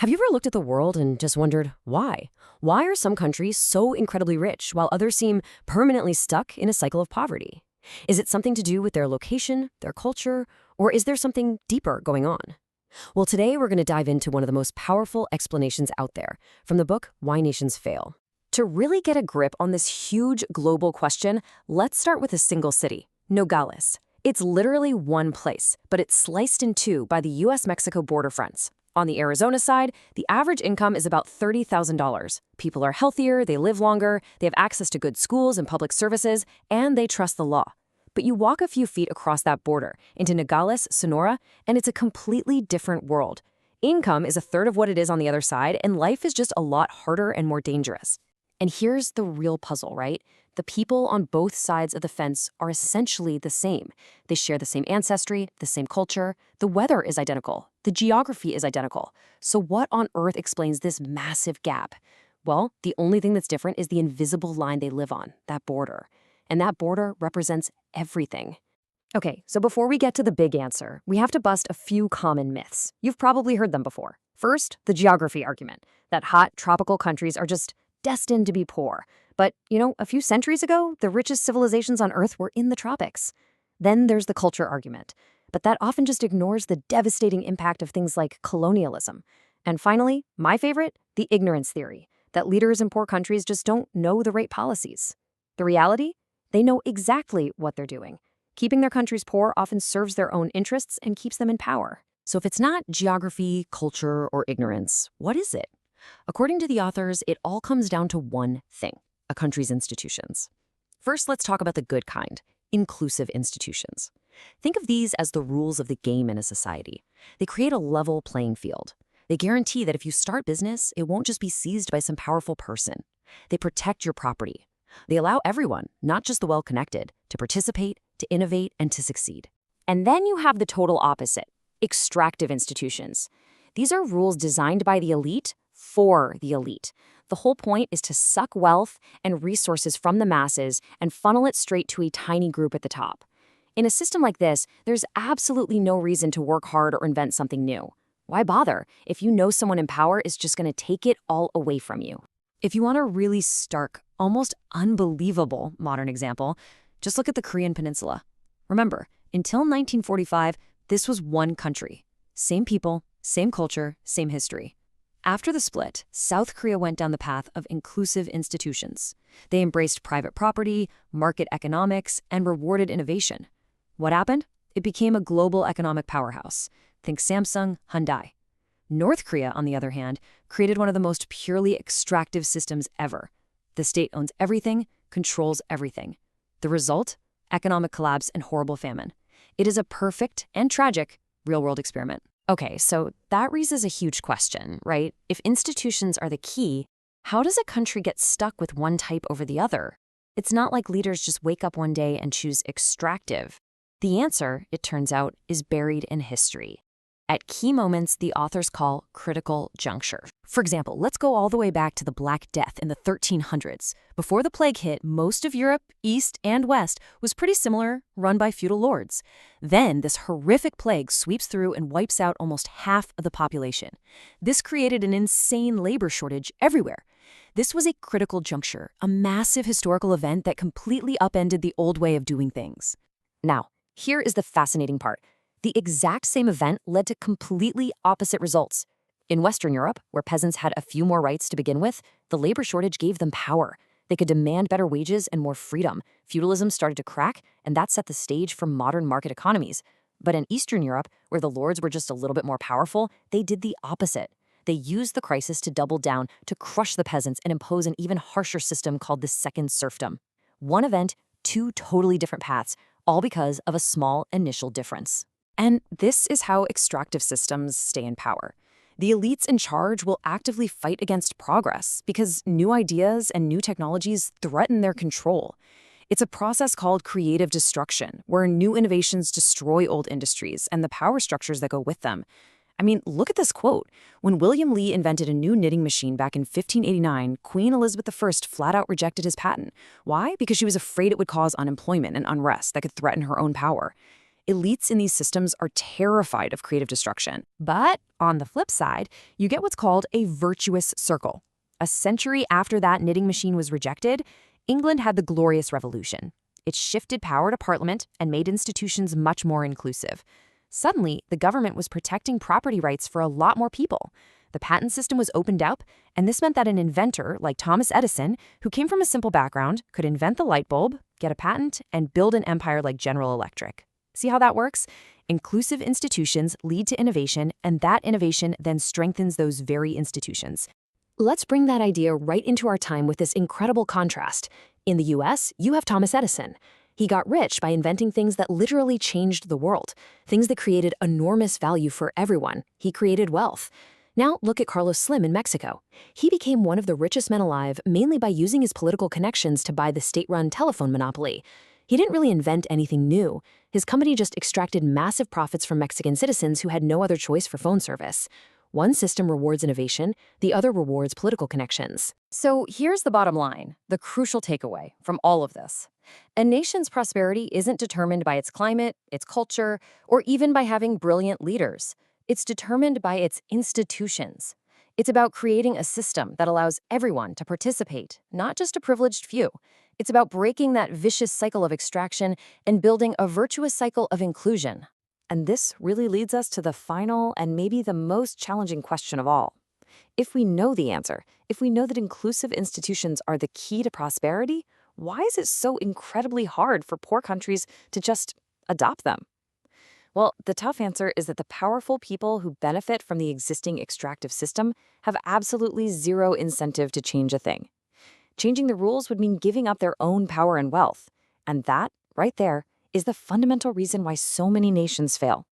Have you ever looked at the world and just wondered why? Why are some countries so incredibly rich while others seem permanently stuck in a cycle of poverty? Is it something to do with their location, their culture, or is there something deeper going on? Well, today we're going to dive into one of the most powerful explanations out there from the book Why Nations Fail. To really get a grip on this huge global question, let's start with a single city, Nogales. It's literally one place, but it's sliced in two by the US-Mexico border fronts. On the Arizona side, the average income is about $30,000. People are healthier, they live longer, they have access to good schools and public services, and they trust the law. But you walk a few feet across that border into Nogales, Sonora, and it's a completely different world. Income is a third of what it is on the other side, and life is just a lot harder and more dangerous. And here's the real puzzle, right? The people on both sides of the fence are essentially the same. They share the same ancestry, the same culture. The weather is identical. The geography is identical. So what on earth explains this massive gap? Well, the only thing that's different is the invisible line they live on, that border. And that border represents everything. Okay, so before we get to the big answer, we have to bust a few common myths. You've probably heard them before. First, the geography argument, that hot, tropical countries are just destined to be poor. But, a few centuries ago, the richest civilizations on Earth were in the tropics. Then there's the culture argument, but that often just ignores the devastating impact of things like colonialism. And finally, my favorite, the ignorance theory, that leaders in poor countries just don't know the right policies. The reality? They know exactly what they're doing. Keeping their countries poor often serves their own interests and keeps them in power. So if it's not geography, culture, or ignorance, what is it? According to the authors, it all comes down to one thing: a country's institutions. First, let's talk about the good kind, inclusive institutions. Think of these as the rules of the game in a society. They create a level playing field. They guarantee that if you start business, it won't just be seized by some powerful person. They protect your property. They allow everyone, not just the well-connected, to participate, to innovate, and to succeed. And then you have the total opposite, extractive institutions. These are rules designed by the elite for the elite. The whole point is to suck wealth and resources from the masses and funnel it straight to a tiny group at the top. In a system like this, there's absolutely no reason to work hard or invent something new. Why bother if you know someone in power is just going to take it all away from you? If you want a really stark, almost unbelievable modern example, just look at the Korean Peninsula. Remember, until 1945, this was one country. Same people, same culture, same history. After the split, South Korea went down the path of inclusive institutions. They embraced private property, market economics, and rewarded innovation. What happened? It became a global economic powerhouse. Think Samsung, Hyundai. North Korea, on the other hand, created one of the most purely extractive systems ever. The state owns everything, controls everything. The result? Economic collapse and horrible famine. It is a perfect and tragic real-world experiment. Okay, so that raises a huge question, right? If institutions are the key, how does a country get stuck with one type over the other? It's not like leaders just wake up one day and choose extractive. The answer, it turns out, is buried in history. At key moments the authors call critical juncture. For example, let's go all the way back to the Black Death in the 1300s. Before the plague hit, most of Europe, East and West, was pretty similar, run by feudal lords. Then this horrific plague sweeps through and wipes out almost half of the population. This created an insane labor shortage everywhere. This was a critical juncture, a massive historical event that completely upended the old way of doing things. Now, here is the fascinating part. The exact same event led to completely opposite results. In Western Europe, where peasants had a few more rights to begin with, the labor shortage gave them power. They could demand better wages and more freedom. Feudalism started to crack, and that set the stage for modern market economies. But in Eastern Europe, where the lords were just a little bit more powerful, they did the opposite. They used the crisis to double down, to crush the peasants and impose an even harsher system called the second serfdom. One event, two totally different paths, all because of a small initial difference. And this is how extractive systems stay in power. The elites in charge will actively fight against progress because new ideas and new technologies threaten their control. It's a process called creative destruction, where new innovations destroy old industries and the power structures that go with them. I mean, look at this quote. When William Lee invented a new knitting machine back in 1589, Queen Elizabeth I flat out rejected his patent. Why? Because she was afraid it would cause unemployment and unrest that could threaten her own power. Elites in these systems are terrified of creative destruction. But on the flip side, you get what's called a virtuous circle. A century after that knitting machine was rejected, England had the Glorious Revolution. It shifted power to Parliament and made institutions much more inclusive. Suddenly, the government was protecting property rights for a lot more people. The patent system was opened up, and this meant that an inventor like Thomas Edison, who came from a simple background, could invent the light bulb, get a patent, and build an empire like General Electric. See how that works? Inclusive institutions lead to innovation, and that innovation then strengthens those very institutions. Let's bring that idea right into our time with this incredible contrast. In the US, you have Thomas Edison. He got rich by inventing things that literally changed the world, things that created enormous value for everyone. He created wealth. Now look at Carlos Slim in Mexico. He became one of the richest men alive mainly by using his political connections to buy the state-run telephone monopoly. He didn't really invent anything new. His company just extracted massive profits from Mexican citizens who had no other choice for phone service. One system rewards innovation, the other rewards political connections. So here's the bottom line, the crucial takeaway from all of this. A nation's prosperity isn't determined by its climate, its culture, or even by having brilliant leaders. It's determined by its institutions. It's about creating a system that allows everyone to participate, not just a privileged few. It's about breaking that vicious cycle of extraction and building a virtuous cycle of inclusion. And this really leads us to the final and maybe the most challenging question of all. If we know the answer, if we know that inclusive institutions are the key to prosperity, why is it so incredibly hard for poor countries to just adopt them? Well, the tough answer is that the powerful people who benefit from the existing extractive system have absolutely zero incentive to change a thing. Changing the rules would mean giving up their own power and wealth. And that, right there, is the fundamental reason why so many nations fail.